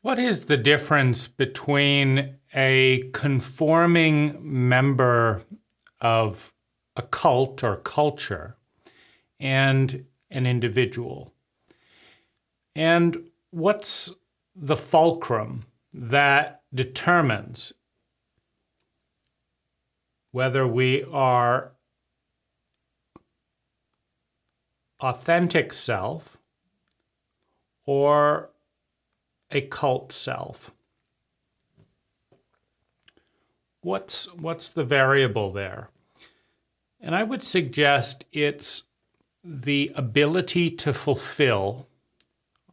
What is the difference between a conforming member of a cult or culture and an individual? And what's the fulcrum that determines whether we are authentic self or a cult self? What's the variable there? And I would suggest it's the ability to fulfill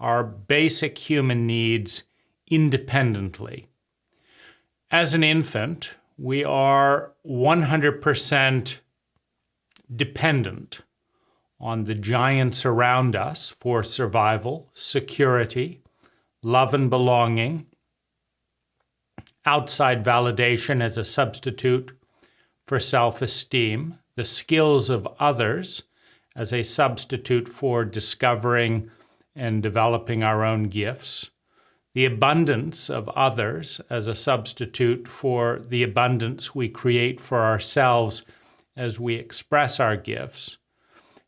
our basic human needs independently. As an infant, we are 100% dependent on the giants around us for survival, security, love and belonging, outside validation as a substitute for self-esteem, the skills of others as a substitute for discovering and developing our own gifts, the abundance of others as a substitute for the abundance we create for ourselves as we express our gifts,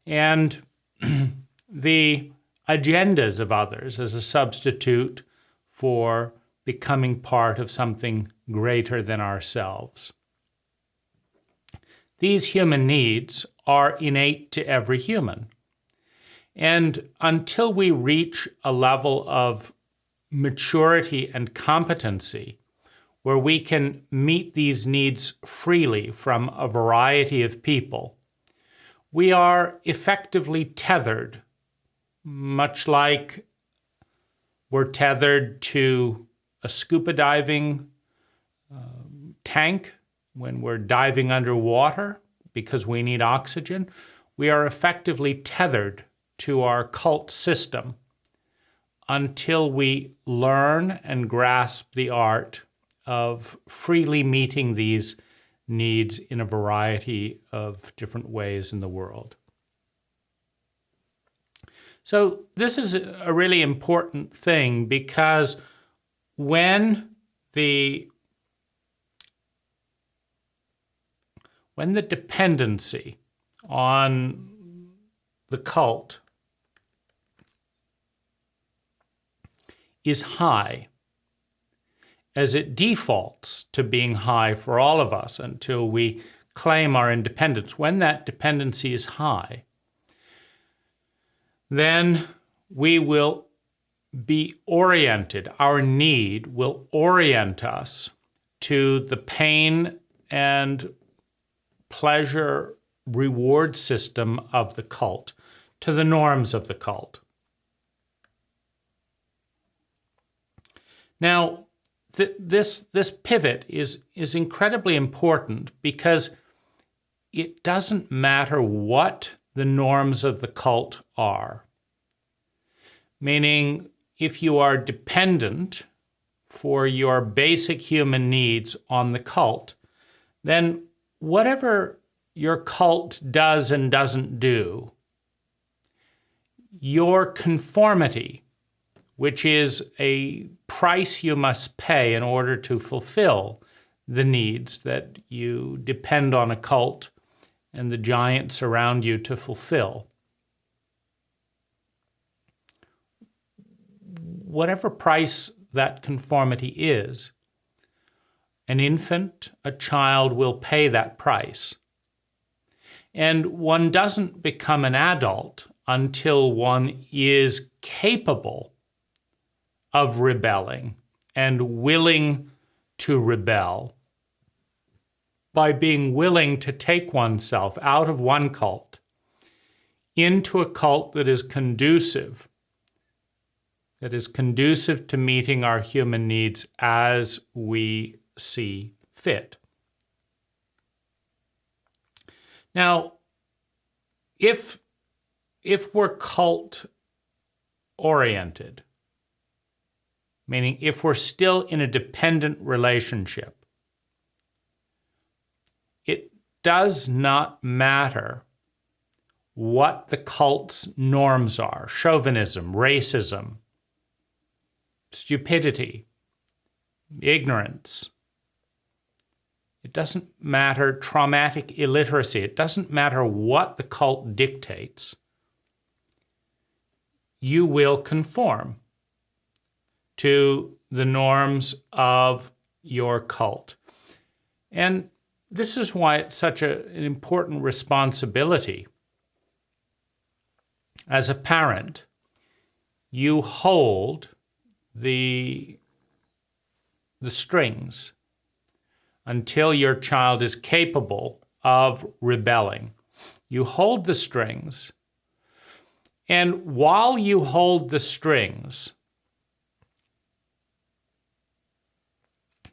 and the agendas of others as a substitute for becoming part of something greater than ourselves. These human needs are innate to every human. And until we reach a level of maturity and competency where we can meet these needs freely from a variety of people, we are effectively tethered, much like we're tethered to a scuba diving tank when we're diving underwater because we need oxygen. We are effectively tethered to our cult system until we learn and grasp the art of freely meeting these needs in a variety of different ways in the world. So this is a really important thing because when the dependency on the cult is high, as it defaults to being high for all of us until we claim our independence, when that dependency is high, then we will be oriented, our need will orient us to the pain and pleasure reward system of the cult, to the norms of the cult. Now, this pivot is incredibly important because it doesn't matter what the norms of the cult are. Meaning, if you are dependent for your basic human needs on the cult, then whatever your cult does and doesn't do, your conformity, which is a price you must pay in order to fulfill the needs that you depend on a cult and the giants around you to fulfill. Whatever price that conformity is, an infant, a child will pay that price. And one doesn't become an adult until one is capable of rebelling and willing to rebel by being willing to take oneself out of one cult into a cult that is conducive to meeting our human needs as we see fit. Now, if we're cult-oriented, meaning if we're still in a dependent relationship, it does not matter what the cult's norms are: chauvinism, racism, stupidity, ignorance. It doesn't matter traumatic illiteracy. It doesn't matter what the cult dictates. You will conform to the norms of your cult. And this is why it's such an important responsibility. As a parent, you hold the strings until your child is capable of rebelling. You hold the strings, and while you hold the strings,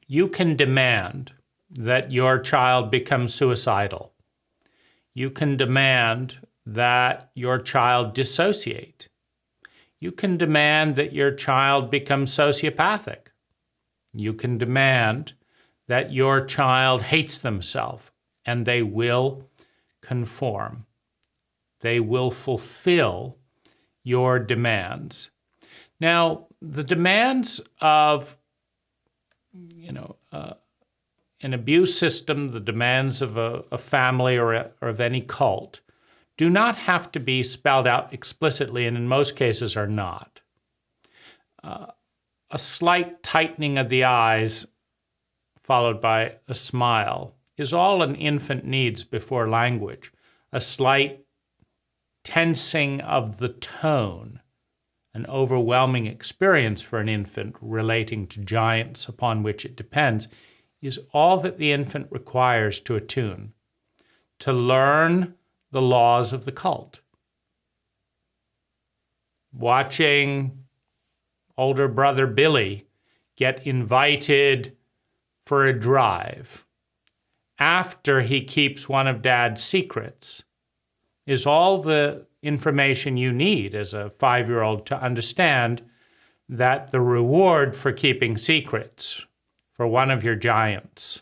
you can demand that your child become suicidal. You can demand that your child dissociate. You can demand that your child become sociopathic. You can demand that your child hates themselves, and they will conform. They will fulfill your demands. Now, the demands of, an abuse system, the demands of a family or of any cult, do not have to be spelled out explicitly, and in most cases are not. A slight tightening of the eyes, followed by a smile, is all an infant needs before language. A slight tensing of the tone, an overwhelming experience for an infant relating to giants upon which it depends, is all that the infant requires to attune, to learn the laws of the cult. Watching older brother Billy get invited for a drive after he keeps one of Dad's secrets is all the information you need as a 5-year-old to understand that the reward for keeping secrets for one of your giants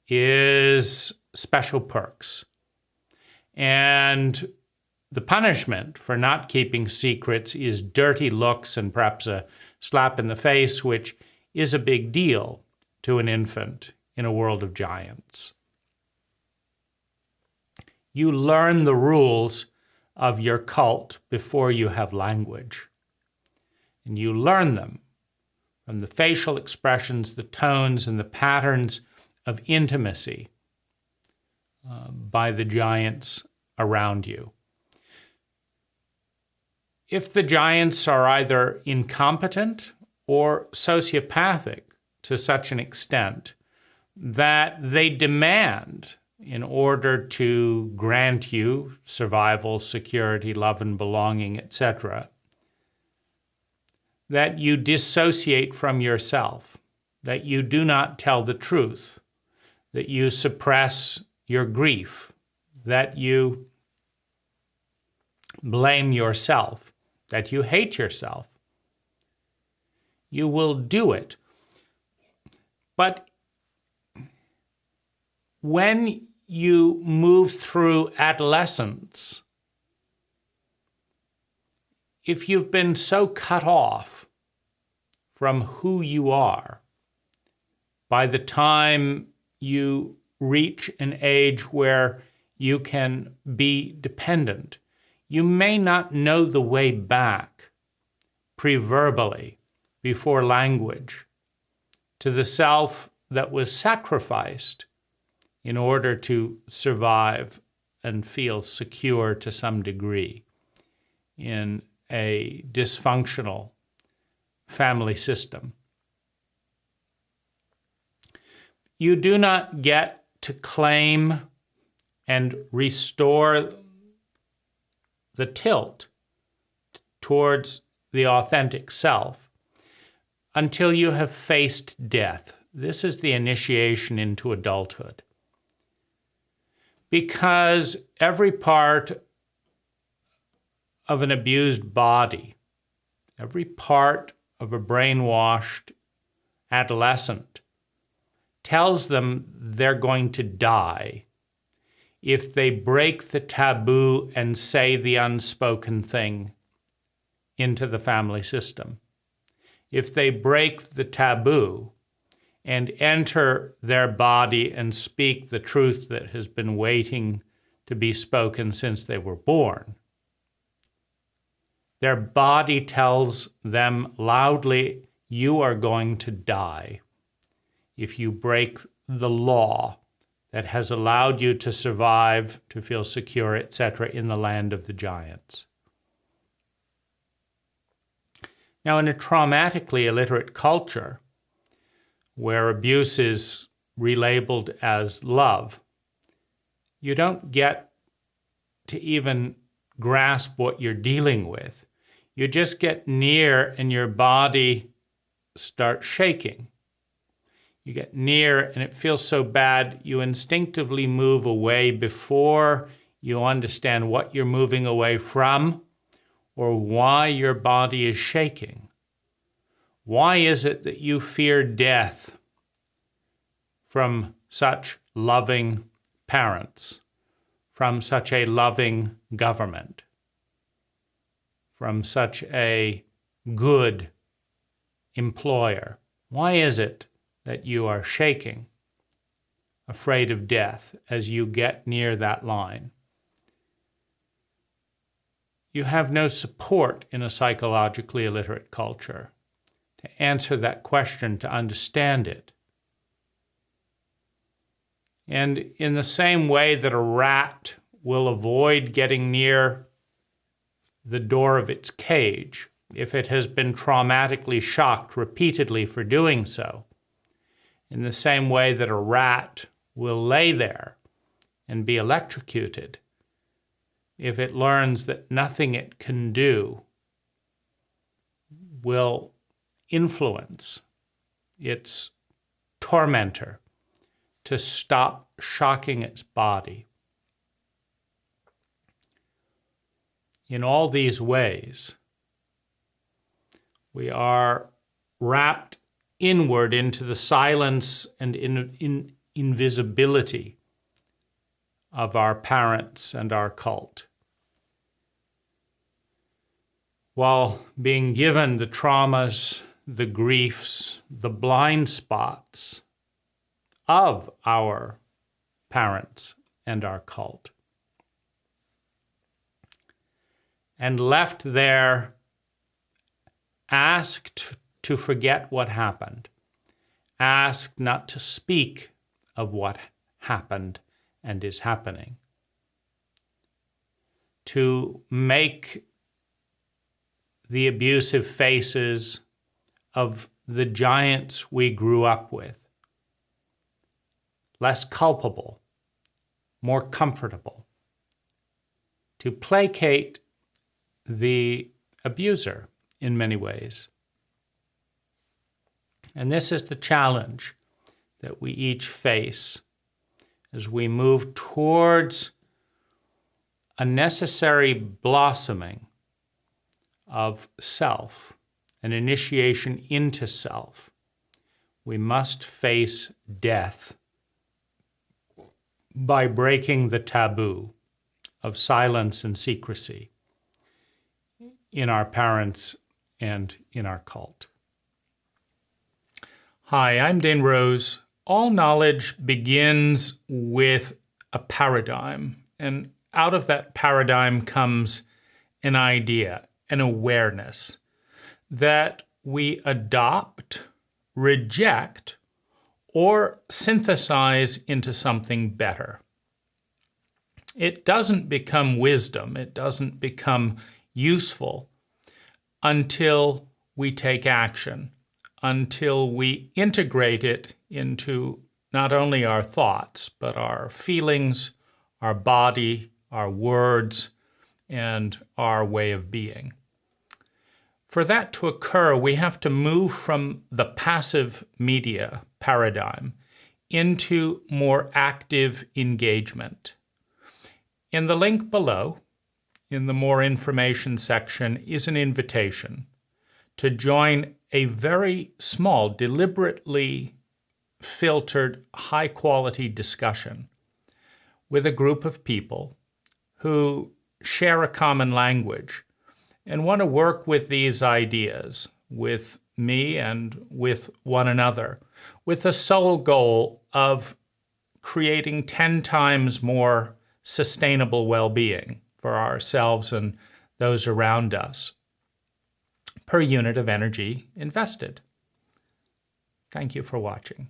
is special perks. And the punishment for not keeping secrets is dirty looks and perhaps a slap in the face, which is a big deal to an infant in a world of giants. You learn the rules of your cult before you have language. And you learn them from the facial expressions, the tones, and the patterns of intimacy by the giants around you. If the giants are either incompetent or sociopathic to such an extent that they demand, in order to grant you survival, security, love and belonging, etc., that you dissociate from yourself, that you do not tell the truth, that you suppress your grief, that you blame yourself, that you hate yourself, you will do it. But when you move through adolescence, if you've been so cut off from who you are, by the time you reach an age where you can be dependent, you may not know the way back pre-verbally, before language, to the self that was sacrificed in order to survive and feel secure to some degree in a dysfunctional family system. You do not get to claim and restore the tilt towards the authentic self until you have faced death. This is the initiation into adulthood. Because every part of an abused body, every part of a brainwashed adolescent tells them they're going to die if they break the taboo and say the unspoken thing into the family system. if they break the taboo and enter their body and speak the truth that has been waiting to be spoken since they were born. Their body tells them loudly, you are going to die if you break the law that has allowed you to survive, to feel secure, etc., in the land of the giants. Now, in a traumatically illiterate culture, where abuse is relabeled as love, you don't get to even grasp what you're dealing with. You just get near and your body starts shaking. You get near and it feels so bad, you instinctively move away before you understand what you're moving away from or why your body is shaking. Why is it that you fear death from such loving parents, from such a loving government, from such a good employer? Why is it that you are shaking, afraid of death as you get near that line? You have no support in a psychologically illiterate culture to answer that question, to understand it. And in the same way that a rat will avoid getting near the door of its cage if it has been traumatically shocked repeatedly for doing so, in the same way that a rat will lay there and be electrocuted if it learns that nothing it can do will influence its tormentor to stop shocking its body. In all these ways, we are wrapped inward into the silence and invisibility of our parents and our cult, while being given the traumas, the griefs, the blind spots of our parents and our cult, and left there asked to forget what happened, asked not to speak of what happened and is happening, to make the abusive faces of the giants we grew up with less culpable, more comfortable, to placate the abuser in many ways. And this is the challenge that we each face as we move towards a necessary blossoming of self, an initiation into self. We must face death by breaking the taboo of silence and secrecy in our parents and in our cult. Hi, I'm Dane Rose. All knowledge begins with a paradigm, and out of that paradigm comes an idea, an awareness that we adopt, reject, or synthesize into something better. It doesn't become wisdom, it doesn't become useful until we take action, until we integrate it into not only our thoughts, but our feelings, our body, our words, and our way of being. For that to occur, we have to move from the passive media paradigm into more active engagement. In the link below, in the More Information section, is an invitation to join a very small, deliberately filtered, high-quality discussion with a group of people who share a common language and want to work with these ideas, with me and with one another, with the sole goal of creating 10 times more sustainable well-being for ourselves and those around us per unit of energy invested. Thank you for watching.